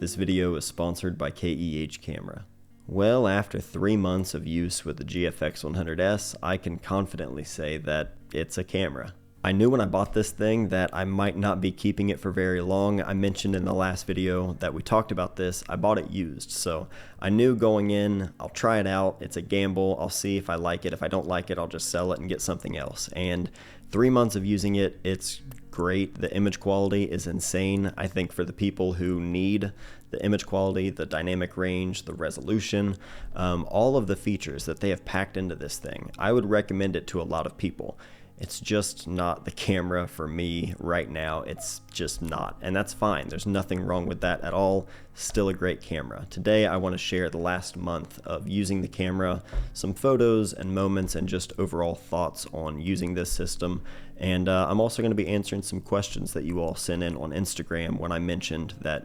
This video is sponsored by KEH Camera. Well, after 3 months of use with the GFX 100S, I can confidently say that it's a camera. I knew when I bought this thing that I might not be keeping it for very long. I mentioned in the last video that we talked about this, I bought it used. So I knew going in, I'll try it out, it's a gamble, I'll see if I like it. If I don't like it, I'll just sell it and get something else. And 3 months of using it, it's great. The image quality is insane. I think for the people who need the image quality, the dynamic range, the resolution, all of the features that they have packed into this thing, I would recommend it to a lot of people. It's just not the camera for me right now. It's just not, and that's fine. There's nothing wrong with that at all. Still a great camera. Today I want to share the last month of using the camera, some photos and moments, and just overall thoughts on using this system. And I'm also going to be answering some questions that you all sent in on Instagram when I mentioned that,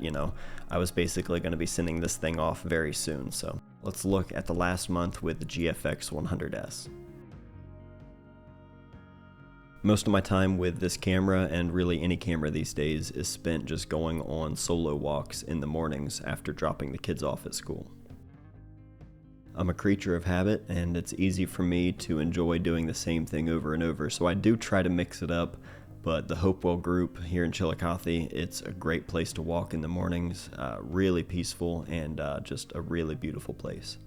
I was basically going to be sending this thing off very soon. So let's look at the last month with the GFX 100S. Most of my time with this camera, and really any camera these days, is spent just going on solo walks in the mornings after dropping the kids off at school. I'm a creature of habit, and it's easy for me to enjoy doing the same thing over and over, so I do try to mix it up. But the Hopewell group here in Chillicothe, it's a great place to walk in the mornings, really peaceful, and just a really beautiful place.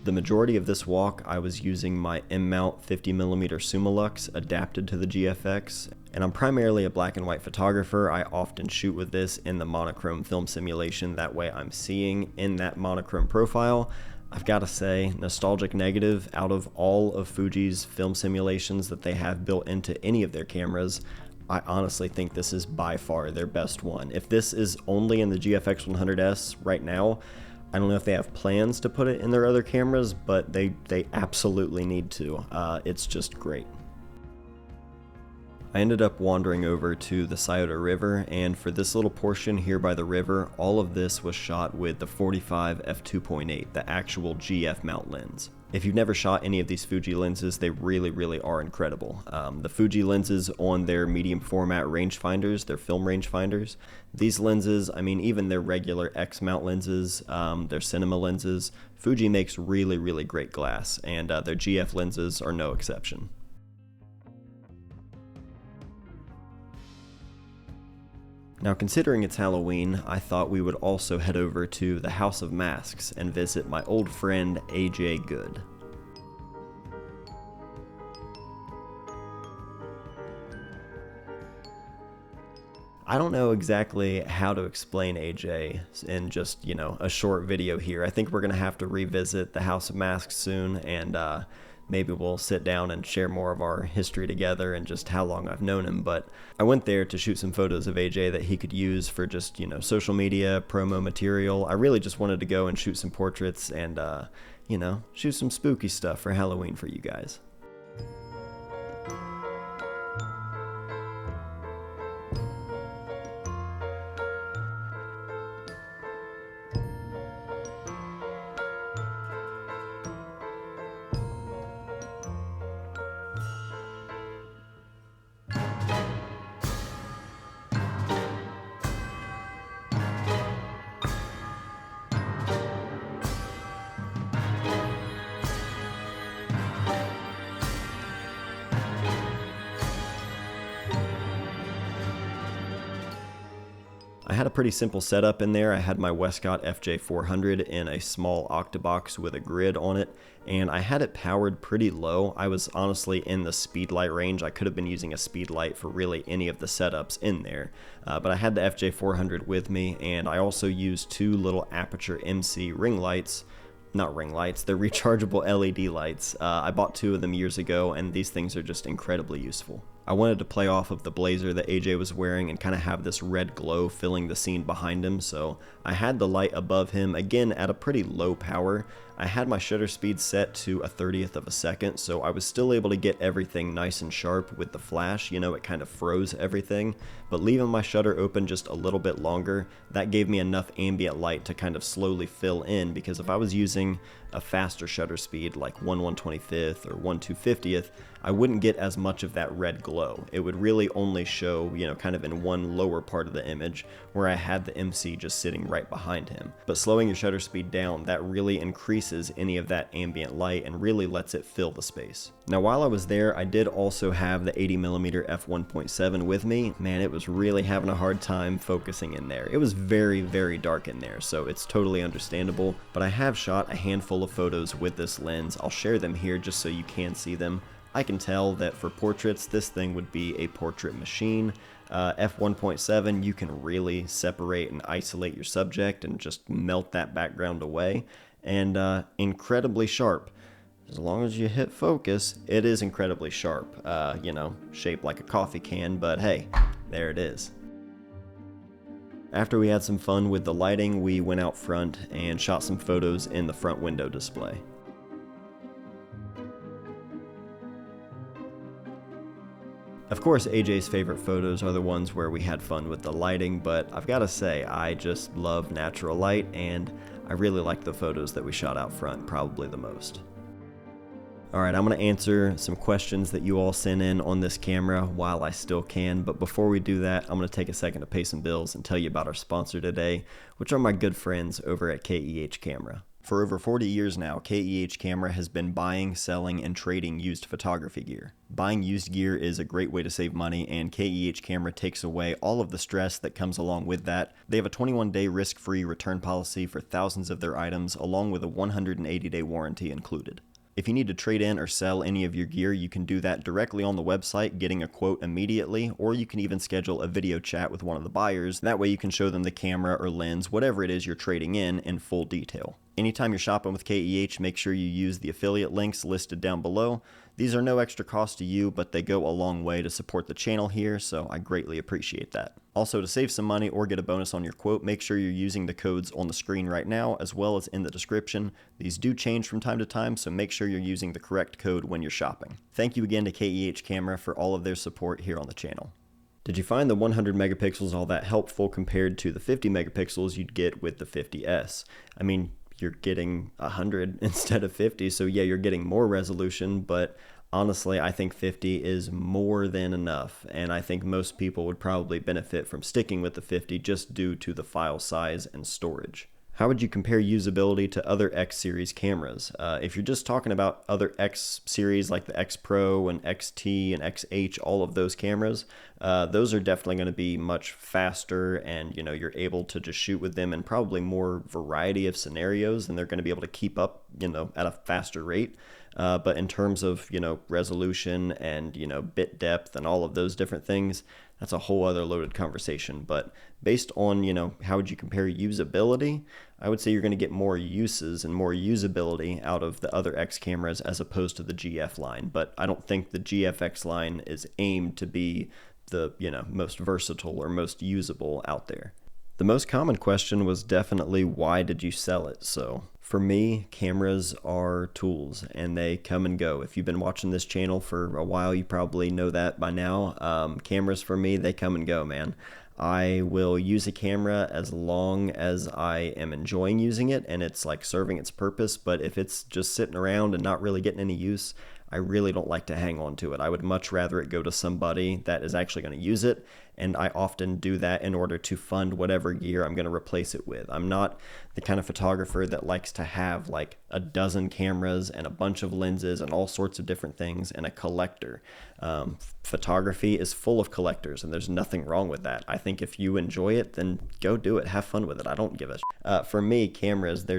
The majority of this walk, I was using my M-mount 50mm Summilux adapted to the GFX, and I'm primarily a black and white photographer. I often shoot with this in the monochrome film simulation, that way I'm seeing in that monochrome profile. I've got to say, nostalgic negative, out of all of Fuji's film simulations that they have built into any of their cameras, I honestly think this is by far their best one. If this is only in the GFX 100S right now, I don't know if they have plans to put it in their other cameras, but they absolutely need to. It's just great. I ended up wandering over to the Scioto River, and for this little portion here by the river, all of this was shot with the 45 f2.8, the actual GF mount lens. If you've never shot any of these Fuji lenses, they really are incredible. The Fuji lenses on their medium format rangefinders, their film rangefinders, these lenses, I mean, even their regular X mount lenses, their cinema lenses, Fuji makes really great glass, and their GF lenses are no exception. Now, considering it's Halloween, I thought we would also head over to the House of Masks and visit my old friend AJ Good. I don't know exactly how to explain AJ in just, a short video here. I think we're going to have to revisit the House of Masks soon, and maybe we'll sit down and share more of our history together and just how long I've known him. But I went there to shoot some photos of AJ that he could use for just, social media, promo material. I really just wanted to go and shoot some portraits and, shoot some spooky stuff for Halloween for you guys. I had a pretty simple setup in there. I had my Westcott FJ400 in a small octabox with a grid on it, and I had it powered pretty low. I was honestly in the speed light range. I could have been using a speed light for really any of the setups in there, but I had the FJ400 with me, and I also used two little Aperture MC ring lights. Not ring lights, they're rechargeable LED lights. I bought two of them years ago, and these things are just incredibly useful. I wanted to play off of the blazer that AJ was wearing and kind of have this red glow filling the scene behind him, so I had the light above him, again at a pretty low power. I had my shutter speed set to a 30th of a second, so I was still able to get everything nice and sharp with the flash. You know, it kind of froze everything, but leaving my shutter open just a little bit longer, that gave me enough ambient light to kind of slowly fill in, because if I was using a faster shutter speed like 1/125th or 1/250th, I wouldn't get as much of that red glow. It would really only show, you know, kind of in one lower part of the image where I had the MC just sitting right behind him. But slowing your shutter speed down, that really increases any of that ambient light and really lets it fill the space. Now, while I was there, I did also have the 80mm f1.7 with me. Man, it was really having a hard time focusing in there. It was very, very dark in there, so it's totally understandable, but I have shot a handful of photos with this lens. I'll share them here just so you can see them. I can tell that for portraits, this thing would be a portrait machine. F1.7, you can really separate and isolate your subject and just melt that background away, and incredibly sharp. As long as you hit focus, it is incredibly sharp. You know, shaped like a coffee can, but hey, there it is. After we had some fun with the lighting, we went out front and shot some photos in the front window display. Of course, AJ's favorite photos are the ones where we had fun with the lighting, but I've got to say, I just love natural light, and I really like the photos that we shot out front probably the most. Alright, I'm going to answer some questions that you all sent in on this camera while I still can, but before we do that, I'm going to take a second to pay some bills and tell you about our sponsor today, which are my good friends over at KEH Camera. For over 40 years now, KEH Camera has been buying, selling, and trading used photography gear. Buying used gear is a great way to save money, and KEH Camera takes away all of the stress that comes along with that. They have a 21-day risk-free return policy for thousands of their items, along with a 180-day warranty included. If you need to trade in or sell any of your gear, you can do that directly on the website, getting a quote immediately, or you can even schedule a video chat with one of the buyers. That way you can show them the camera or lens, whatever it is you're trading in full detail. Anytime you're shopping with KEH, make sure you use the affiliate links listed down below. These are no extra cost to you, but they go a long way to support the channel here, so I greatly appreciate that. Also, to save some money or get a bonus on your quote, make sure you're using the codes on the screen right now, as well as in the description. These do change from time to time, so make sure you're using the correct code when you're shopping. Thank you again to KEH Camera for all of their support here on the channel. Did you find the 100 megapixels all that helpful compared to the 50 megapixels you'd get with the 50S? I mean, you're getting 100 instead of 50, so yeah, you're getting more resolution, but honestly, I think 50 is more than enough, and I think most people would probably benefit from sticking with the 50 just due to the file size and storage. How would you compare usability to other X series cameras? If you're just talking about other X series like the X Pro and XT and XH, all of those cameras, those are definitely going to be much faster, and you're able to just shoot with them in probably more variety of scenarios, and they're going to be able to keep up at a faster rate. But in terms of resolution and bit depth and all of those different things, that's a whole other loaded conversation. But based on how would you compare usability, I would say you're going to get more uses and more usability out of the other X cameras as opposed to the GF line. But I don't think the GFX line is aimed to be the most versatile or most usable out there. The most common question was definitely, why did you sell it? So for me, cameras are tools, and they come and go. If you've been watching this channel for a while, you probably know that by now. Cameras for me, they come and go, man. I will use a camera as long as I am enjoying using it and it's like serving its purpose, but if it's just sitting around and not really getting any use, I really don't like to hang on to it. I would much rather it go to somebody that is actually going to use it, and I often do that in order to fund whatever gear I'm going to replace it with. I'm not the kind of photographer that likes to have like a dozen cameras and a bunch of lenses and all sorts of different things and a collector. Photography is full of collectors, and there's nothing wrong with that. I think if you enjoy it, then go do it. Have fun with it. I don't give a shit. For me, cameras, they're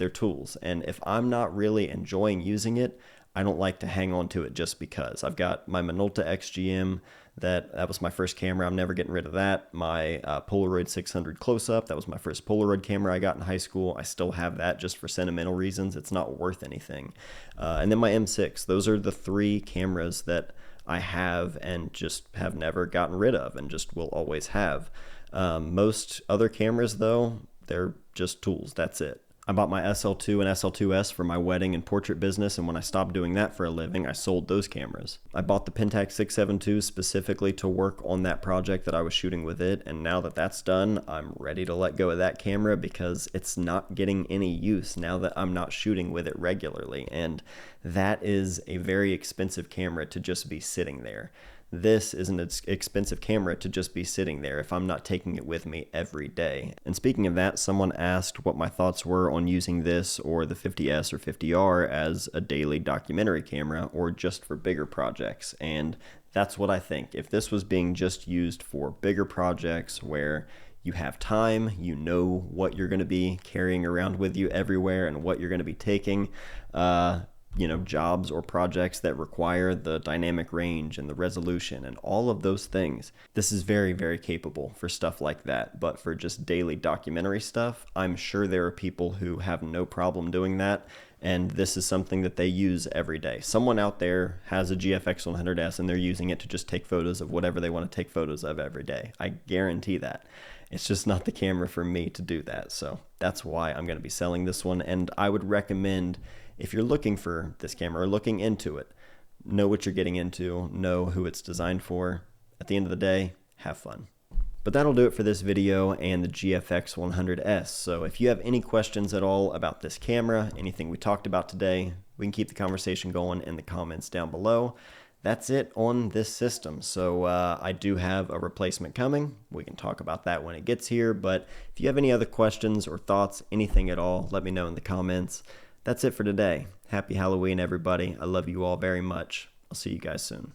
tools, and if I'm not really enjoying using it, I don't like to hang on to it just because. I've got my Minolta XGM, that was my first camera. I'm never getting rid of that. My Polaroid 600 close-up, that was my first Polaroid camera I got in high school. I still have that just for sentimental reasons. It's not worth anything. And then my M6. Those are the three cameras that I have and just have never gotten rid of and just will always have. Most other cameras, though, they're just tools. That's it. I bought my SL2 and SL2S for my wedding and portrait business, and when I stopped doing that for a living, I sold those cameras. I bought the Pentax 672 specifically to work on that project that I was shooting with it, and now that that's done, I'm ready to let go of that camera because it's not getting any use now that I'm not shooting with it regularly, and that is a very expensive camera to just be sitting there. This is an expensive camera to just be sitting there if I'm not taking it with me every day. And speaking of that, someone asked what my thoughts were on using this or the 50S or 50R as a daily documentary camera or just for bigger projects. And that's what I think. If this was being just used for bigger projects where you have time, you know what you're going to be carrying around with you everywhere and what you're going to be taking, jobs or projects that require the dynamic range and the resolution and all of those things. This is very, very capable for stuff like that. But for just daily documentary stuff, I'm sure there are people who have no problem doing that. And this is something that they use every day. Someone out there has a GFX 100S and they're using it to just take photos of whatever they want to take photos of every day. I guarantee that. It's just not the camera for me to do that. So that's why I'm going to be selling this one. And I would recommend, if you're looking for this camera or looking into it, know what you're getting into, know who it's designed for. At the end of the day, have fun. But that'll do it for this video and the GFX 100S. So if you have any questions at all about this camera, anything we talked about today, we can keep the conversation going in the comments down below. That's it on this system. So I do have a replacement coming. We can talk about that when it gets here. But if you have any other questions or thoughts, anything at all, let me know in the comments. That's it for today. Happy Halloween, everybody. I love you all very much. I'll see you guys soon.